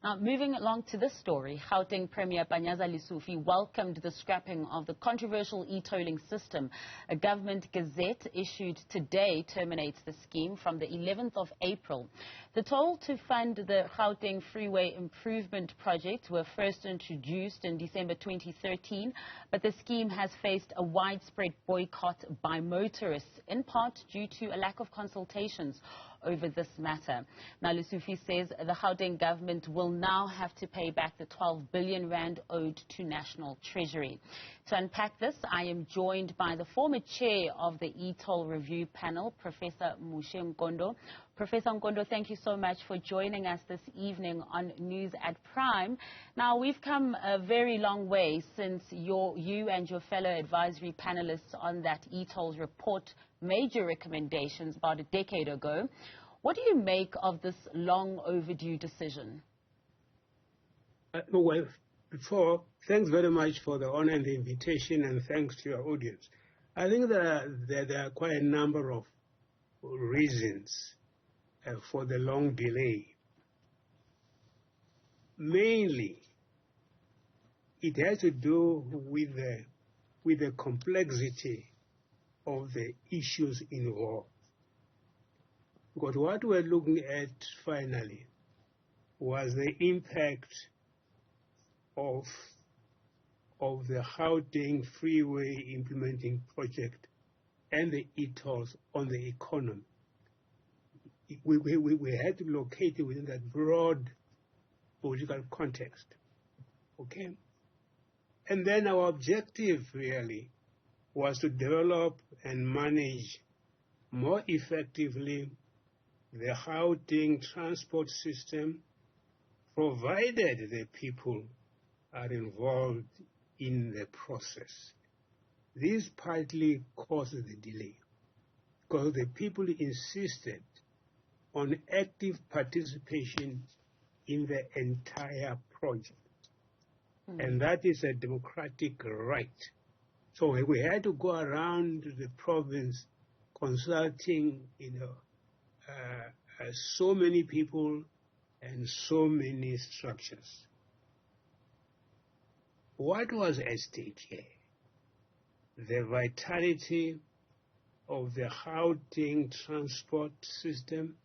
Now, moving along to this story, Gauteng Premier Panyaza Lesufi welcomed the scrapping of the controversial e-tolling system. A government gazette issued today terminates the scheme from the 11th of April. The toll to fund the Gauteng Freeway Improvement Project were first introduced in December 2013, but the scheme has faced a widespread boycott by motorists, in part due to a lack of consultations over this matter. Now, Lesufi says the Gauteng government will now have to pay back the 12 billion rand owed to National Treasury. To unpack this, I am joined by the former chair of the E-toll Review Panel, Professor Muxe Nkondo. Professor Nkondo, thank you so much for joining us this evening on News at Prime. Now, we've come a very long way since you and your fellow advisory panelists on that E-toll's report made your recommendations about a decade ago. What do you make of this long overdue decision? Well, thanks very much for the honor and the invitation, and thanks to your audience. I think there are quite a number of reasons for the long delay. Mainly, it has to do with the complexity of the issues involved. Because what we're looking at finally was the impact of the Gauteng Freeway Implementing Project and the e-tolls on the economy. We had to locate it within that broad political context. Okay? And then our objective really was to develop and manage more effectively the Gauteng transport system, provided the people are involved in the process. This partly caused the delay, because the people insisted on active participation in the entire project. And that is a democratic right. So we had to go around the province consulting, so many people and so many structures. What was at stake here? The vitality of the Gauteng transport system,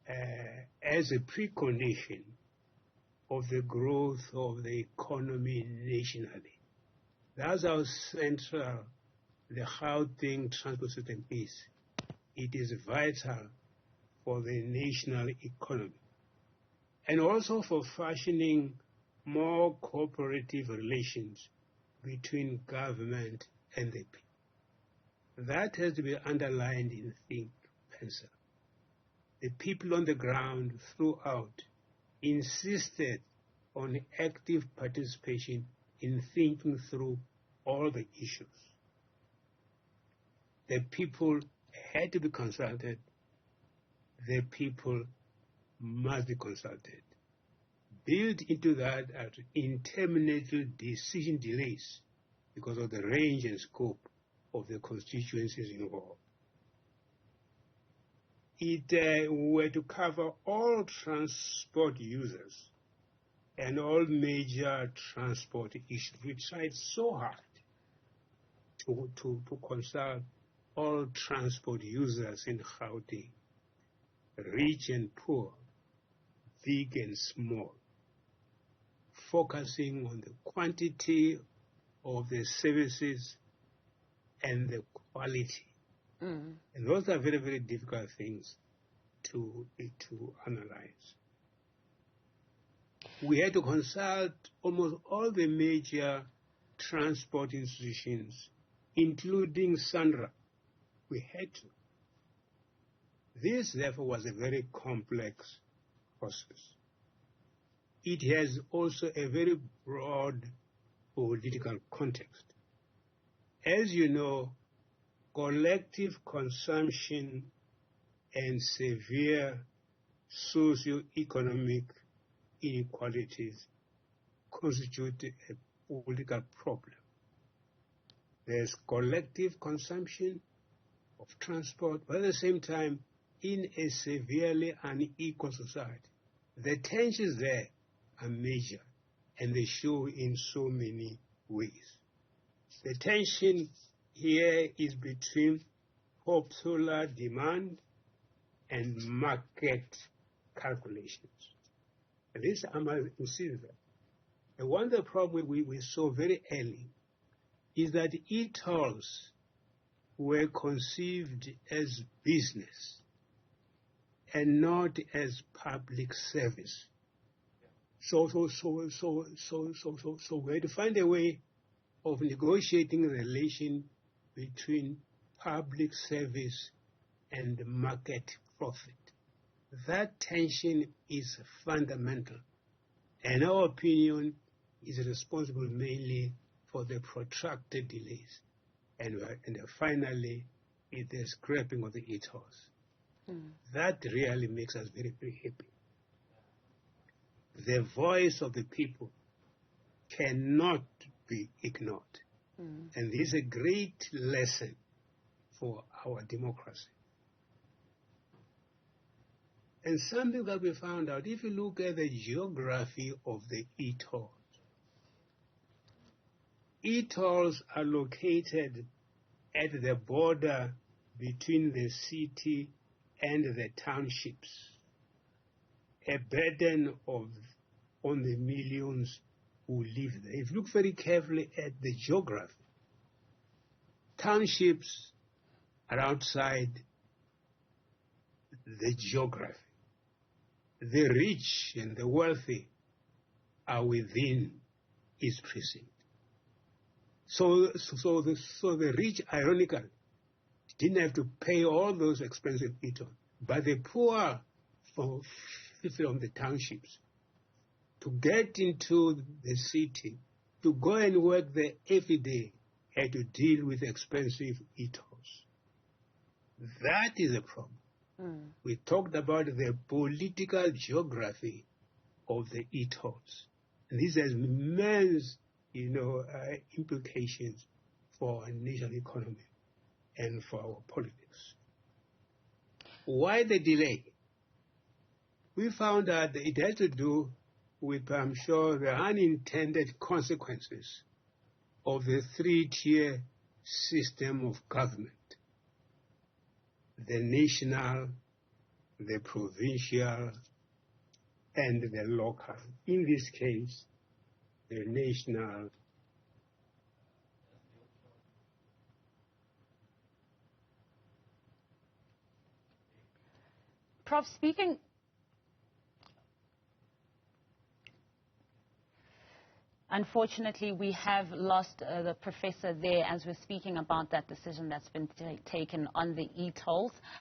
as a precondition of the growth of the economy nationally. That's how central the Gauteng transport system is. It is vital for the national economy, and also for fashioning more cooperative relations between government and the people. That has to be underlined in think pencil. The people on the ground throughout insisted on active participation in thinking through all the issues. The people had to be consulted. The people must be consulted. Built into that are interminable decision delays because of the range and scope of the constituencies involved. It were to cover all transport users and all major transport issues. We tried so hard to consult all transport users in Gauteng, rich and poor, big and small, focusing on the quantity of the services and the quality. And those are very, very difficult things to analyze. We had to consult almost all the major transport institutions, including SANRA. We had to. This, therefore, was a very complex process. It has also a very broad political context. As you know, collective consumption and severe socio-economic inequalities constitute a political problem. There's collective consumption of transport, but at the same time, in a severely unequal society, The tensions there are major, and they show in so many ways. The tension here is between popular demand and market calculations. This I must insist that. And one of the problems we saw very early is that e-tolls were conceived as business and not as public service. So we had to find a way of negotiating a relation between public service and market profit. That tension is fundamental, and in our opinion is responsible mainly for the protracted delays. And finally, the scrapping of the e-tolls. That really makes us very, very happy. The voice of the people cannot be ignored. And this is a great lesson for our democracy. And something that we found out, if you look at the geography of the e-tolls, e-tolls are located at the border between the city and the townships, a burden on the millions who live there. If you look very carefully at the geography, townships are outside the geography. The rich and the wealthy are within its precinct. So the rich, ironically, didn't have to pay all those expensive e-tolls, but the poor from the townships to get into the city, to go and work there every day, had to deal with expensive e-tolls. That is a problem. We talked about the political geography of the e-tolls. And this has immense, implications for our national economy and for our politics. Why the delay? We found that it has to do with, I'm sure, the unintended consequences of the three-tier system of government. The national, the provincial, and the local. In this case, the national. Prof, speaking. Unfortunately, we have lost the professor there as we're speaking about that decision that's been taken on the e-tolls.